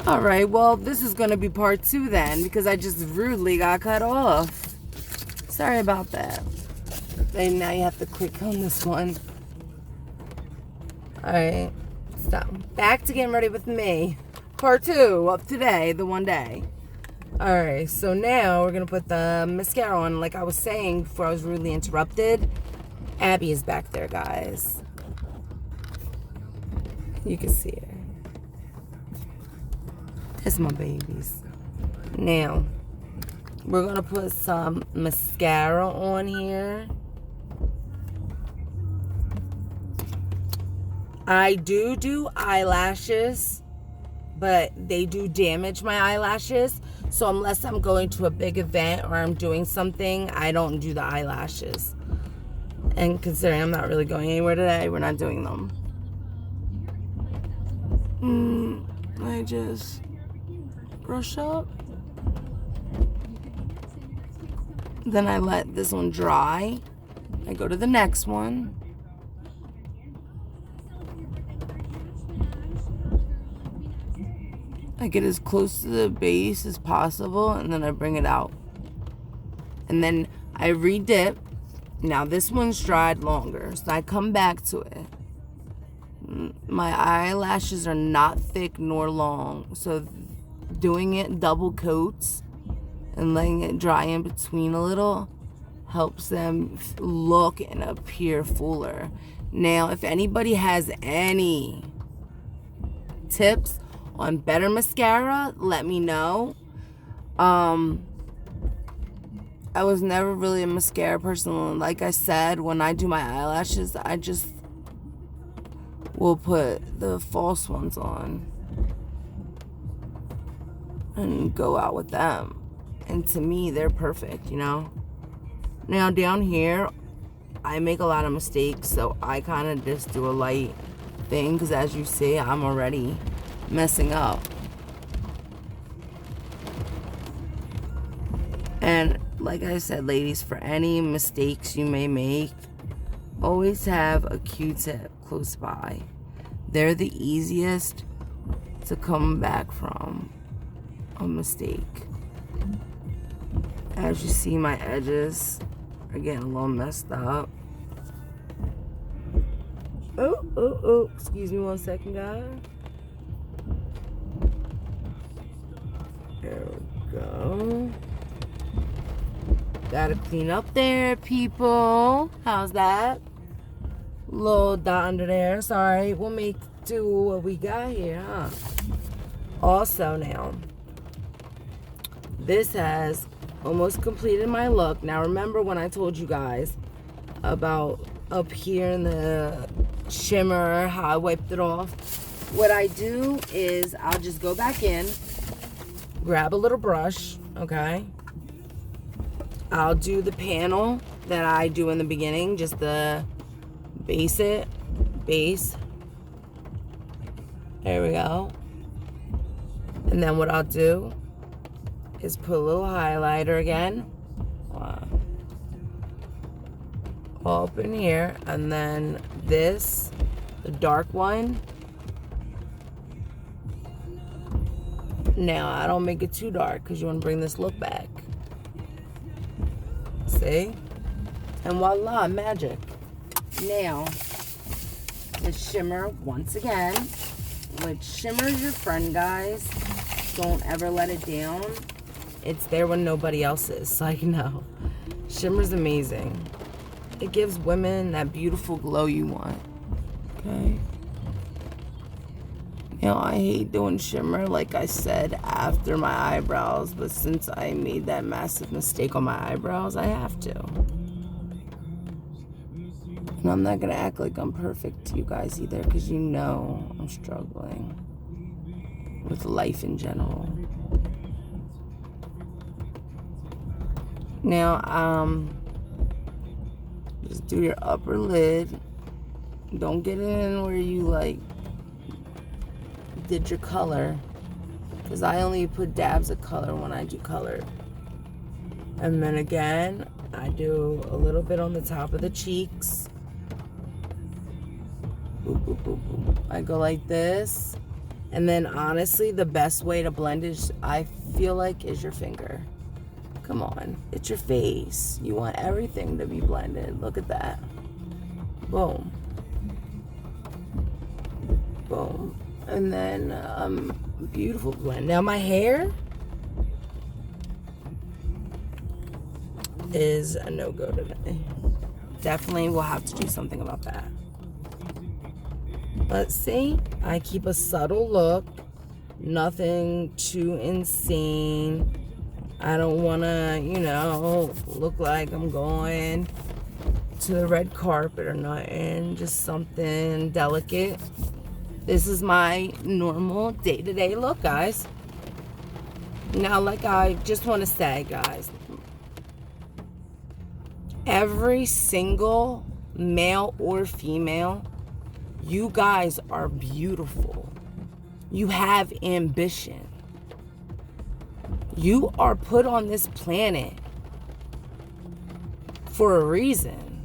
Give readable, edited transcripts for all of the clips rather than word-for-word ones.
Alright, well, this is going to be part 2 then, because I just rudely got cut off. Sorry about that. And now you have to click on this one. Alright, so back to getting ready with me. Part 2 of today, the one day. Alright, so now we're going to put the mascara on. Like I was saying before I was rudely interrupted, Abby is back there, guys. You can see her. It's my babies. Now, we're going to put some mascara on here. I do eyelashes, but they do damage my eyelashes. So unless I'm going to a big event or I'm doing something, I don't do the eyelashes. And considering I'm not really going anywhere today, we're not doing them. I just brush up. Then I let this one dry. I go to the next one. I get as close to the base as possible, and then I bring it out. And then I re-dip. Now this one's dried longer, so I come back to it. My eyelashes are not thick nor long, so doing it double coats and letting it dry in between a little helps them look and appear fuller. Now, if anybody has any tips on better mascara, let me know. I was never really a mascara person. Like I said, when I do my eyelashes, I just will put the false ones on and go out with them. And to me, they're perfect, you know? Now, down here, I make a lot of mistakes, so I kind of just do a light thing, because as you see, I'm already messing up. And like I said, ladies, for any mistakes you may make, always have a Q-tip close by. They're the easiest to come back from a mistake. As you see, my edges are getting a little messed up. Oh, excuse me 1 second, guys. There we go. Gotta clean up there, people. How's that? Little dot under there. Sorry, we'll make do what we got here, huh? Also now, this has almost completed my look. Now remember when I told you guys about up here in the shimmer, how I wiped it off? What I do is I'll just go back in, grab a little brush, okay? I'll do the panel that I do in the beginning, just the base. There we go. And then what I'll do is put a little highlighter again. Up in here. And then this, the dark one. Now, I don't make it too dark because you want to bring this look back. See? And voila, magic. Now, the shimmer once again, which shimmer is your friend, guys. Don't ever let it down. It's there when nobody else is. Like, no. Shimmer's amazing. It gives women that beautiful glow you want. Okay? You know, I hate doing shimmer, like I said, after my eyebrows. But since I made that massive mistake on my eyebrows, I have to. And I'm not going to act like I'm perfect to you guys either, because you know I'm struggling with life in general. Now, just do your upper lid. Don't get in where you, like, did your color. Because I only put dabs of color when I do color. And then again, I do a little bit on the top of the cheeks. Boop, boop, boop, boop. I go like this. And then honestly, the best way to blend is, I feel like, is your finger. Come on, it's your face. You want everything to be blended. Look at that. Boom. Boom. And then beautiful blend. Now my hair is a no-go today. Definitely will have to do something about that. But see, I keep a subtle look. Nothing too insane. I don't want to, you know, look like I'm going to the red carpet or nothing. Just something delicate. This is my normal day-to-day look, guys. Now, like I just want to say, guys, every single male or female, you guys are beautiful. You have ambition. You are put on this planet for a reason.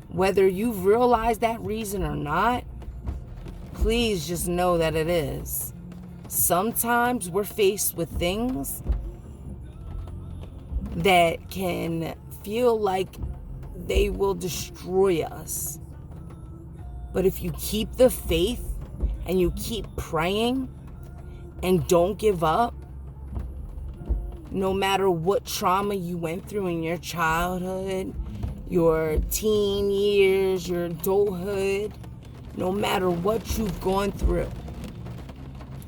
Whether you've realized that reason or not, please just know that it is. Sometimes we're faced with things that can feel like they will destroy us. But if you keep the faith and you keep praying and don't give up, no matter what trauma you went through in your childhood, your teen years, your adulthood, no matter what you've gone through,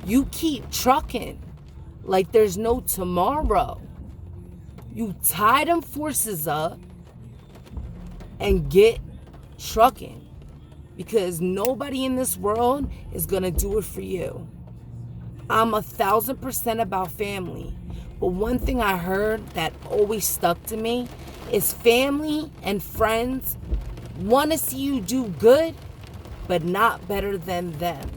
you keep trucking like there's no tomorrow. You tie them forces up and get trucking, because nobody in this world is gonna do it for you. I'm 1,000% about family, but one thing I heard that always stuck to me is family and friends want to see you do good, but not better than them.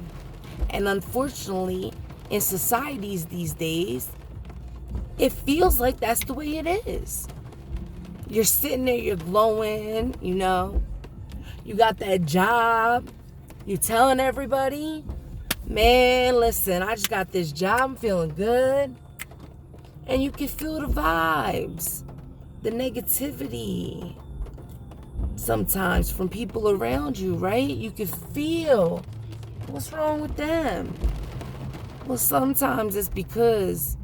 And unfortunately, in societies these days, it feels like that's the way it is. You're sitting there, you're glowing, you know, you got that job, you're telling everybody, man, listen, I just got this job, I'm feeling good. And you can feel the vibes, the negativity sometimes from people around you, right? You can feel what's wrong with them. Well, sometimes it's because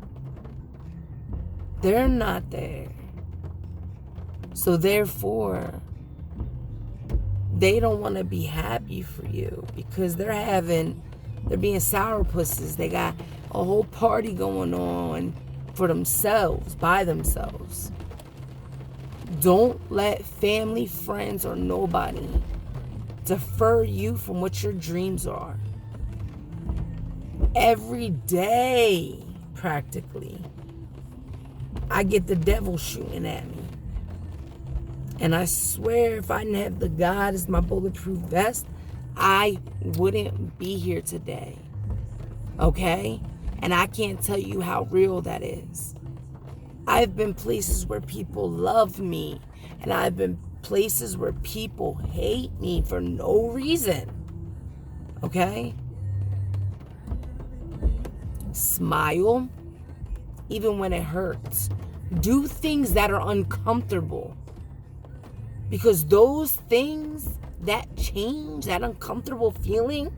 they're not there. So therefore, they don't want to be happy for you because they're being sourpusses. They got a whole party going on for themselves, by themselves. Don't let family, friends, or nobody defer you from what your dreams are. Every day, practically, I get the devil shooting at me. And I swear, if I didn't have the God as my bulletproof vest, I wouldn't be here today. Okay? And I can't tell you how real that is. I've been places where people love me, and I've been places where people hate me for no reason. Okay? Smile, even when it hurts. Do things that are uncomfortable. Because those things, that change, that uncomfortable feeling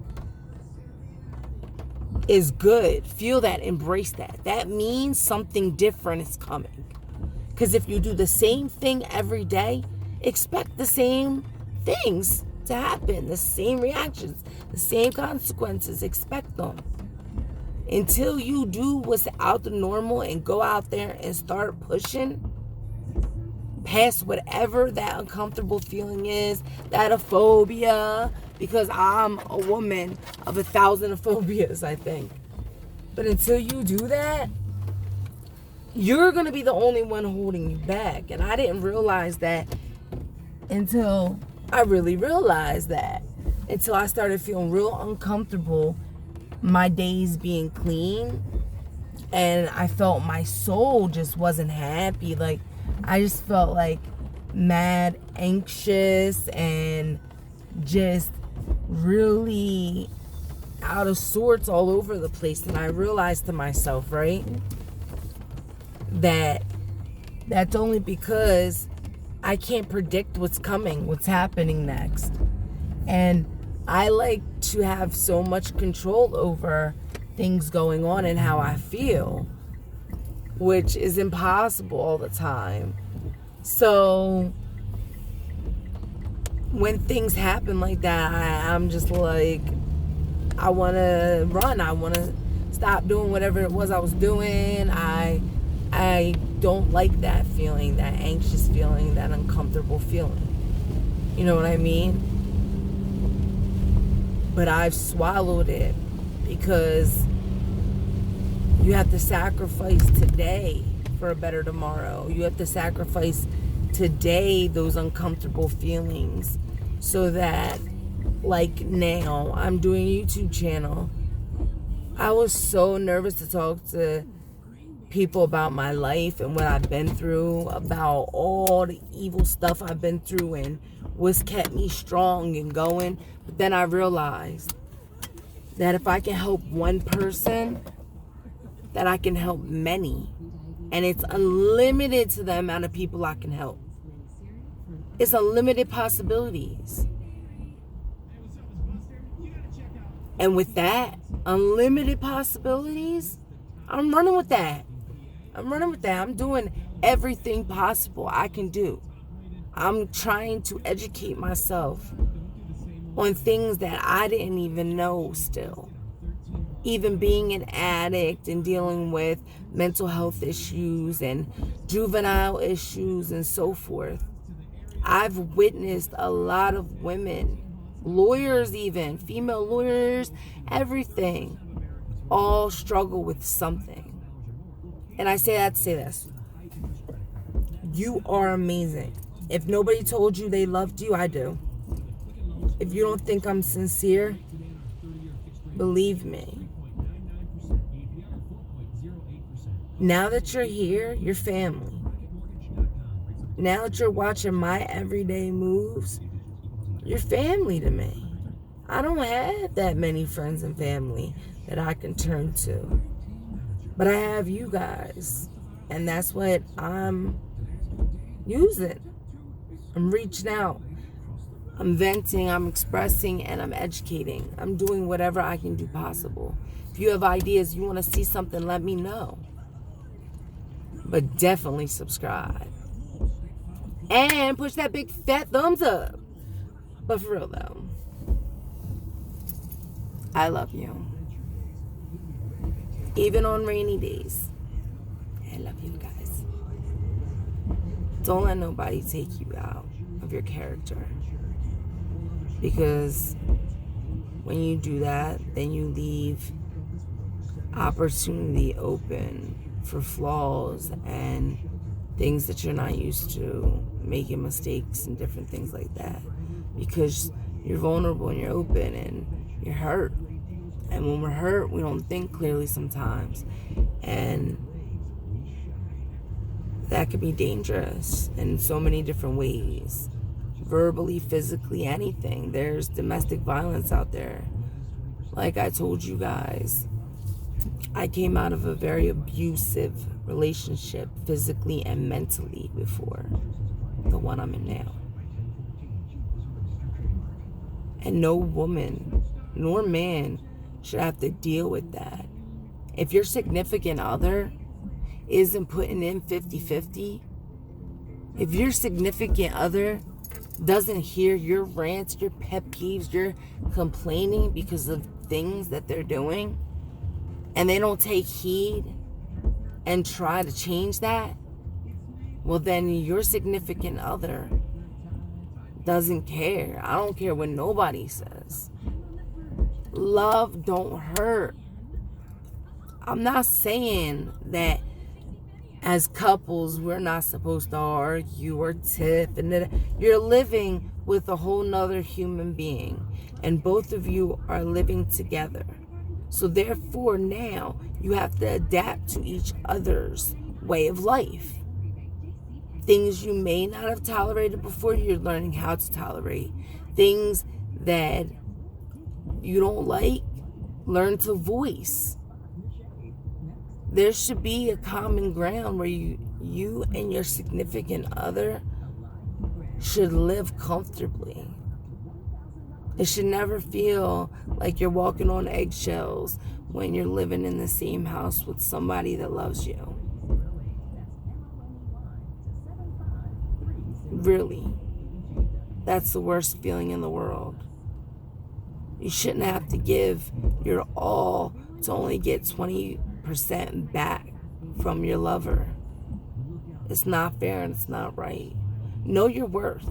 is good. Feel that, embrace that. That means something different is coming. Because if you do the same thing every day, expect the same things to happen, the same reactions, the same consequences. Expect them. Until you do what's out the normal and go out there and start pushing past whatever that uncomfortable feeling is, that a phobia, because I'm a woman of 1,000 phobias, I think. But until you do that, you're going to be the only one holding you back. And I didn't realize that until I really realized that. Until I started feeling real uncomfortable, my days being clean, and I felt my soul just wasn't happy. Like, I just felt like mad anxious and just really, out of sorts all over the place. And I realized to myself, right, that that's only because I can't predict what's coming, what's happening next. And I like to have so much control over things going on and how I feel, which is impossible all the time. So when things happen like that, I'm just like, I want to run. I want to stop doing whatever it was I was doing. I don't like that feeling, that anxious feeling, that uncomfortable feeling. You know what I mean? But I've swallowed it, because you have to sacrifice today for a better tomorrow. You have to sacrifice today those uncomfortable feelings, so that, like now, I'm doing a YouTube channel. I was so nervous to talk to people about my life and what I've been through, about all the evil stuff I've been through and what's kept me strong and going. But then I realized that if I can help one person, that I can help many. And it's unlimited to the amount of people I can help. It's unlimited possibilities. And with that, unlimited possibilities, I'm running with that. I'm doing everything possible I can do. I'm trying to educate myself on things that I didn't even know still. Even being an addict and dealing with mental health issues and juvenile issues and so forth. I've witnessed a lot of women, lawyers even, female lawyers, everything, all struggle with something. And I say that to say this. You are amazing. If nobody told you they loved you, I do. If you don't think I'm sincere, believe me. Now that you're here, you're family. Now that you're watching my everyday moves, you're family to me. I don't have that many friends and family that I can turn to. But I have you guys. And that's what I'm using. I'm reaching out. I'm venting, I'm expressing, and I'm educating. I'm doing whatever I can do possible. If you have ideas, you want to see something, let me know. But definitely subscribe. And push that big fat thumbs up. But for real though, I love you. Even on rainy days, I love you guys. Don't let nobody take you out of your character. Because when you do that, then you leave opportunity open for flaws and things that you're not used to, making mistakes and different things like that. Because you're vulnerable and you're open and you're hurt. And when we're hurt, we don't think clearly sometimes. And that could be dangerous in so many different ways. Verbally, physically, anything. There's domestic violence out there. Like I told you guys, I came out of a very abusive relationship, physically and mentally, before the one I'm in now. And no woman nor man should have to deal with that. If your significant other isn't putting in 50-50, if your significant other doesn't hear your rants, your pet peeves, your complaining because of things that they're doing, and they don't take heed and try to change that, well then your significant other doesn't care. I don't care what nobody says. Love don't hurt. I'm not saying that as couples we're not supposed to argue or tiff, and that you're living with a whole nother human being and both of you are living together. So therefore now you have to adapt to each other's way of life. Things you may not have tolerated before, you're learning how to tolerate. Things that you don't like, Learn to voice. There should be a common ground where you and your significant other should live comfortably. It should never feel like you're walking on eggshells when you're living in the same house with somebody that loves you. Really. That's the worst feeling in the world. You shouldn't have to give your all to only get 20% back from your lover. It's not fair and it's not right. Know your worth.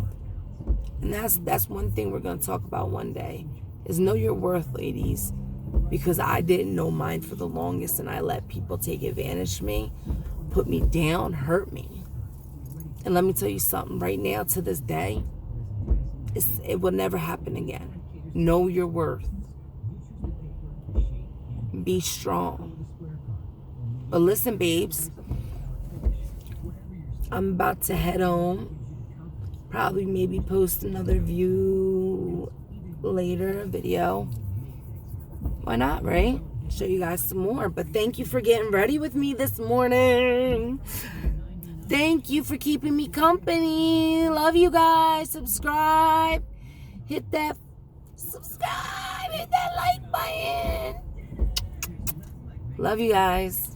And that's one thing we're going to talk about one day, is know your worth, ladies. Because I didn't know mine for the longest, and I let people take advantage of me, put me down, hurt me. And let me tell you something, right now to this day, it will never happen again. Know your worth. Be strong. But listen, babes, I'm about to head home. Probably maybe post another view later, video. Why not, right? Show you guys some more. But thank you for getting ready with me this morning. Thank you for keeping me company. Love you guys. Subscribe. Hit that subscribe. Hit that like button. Love you guys.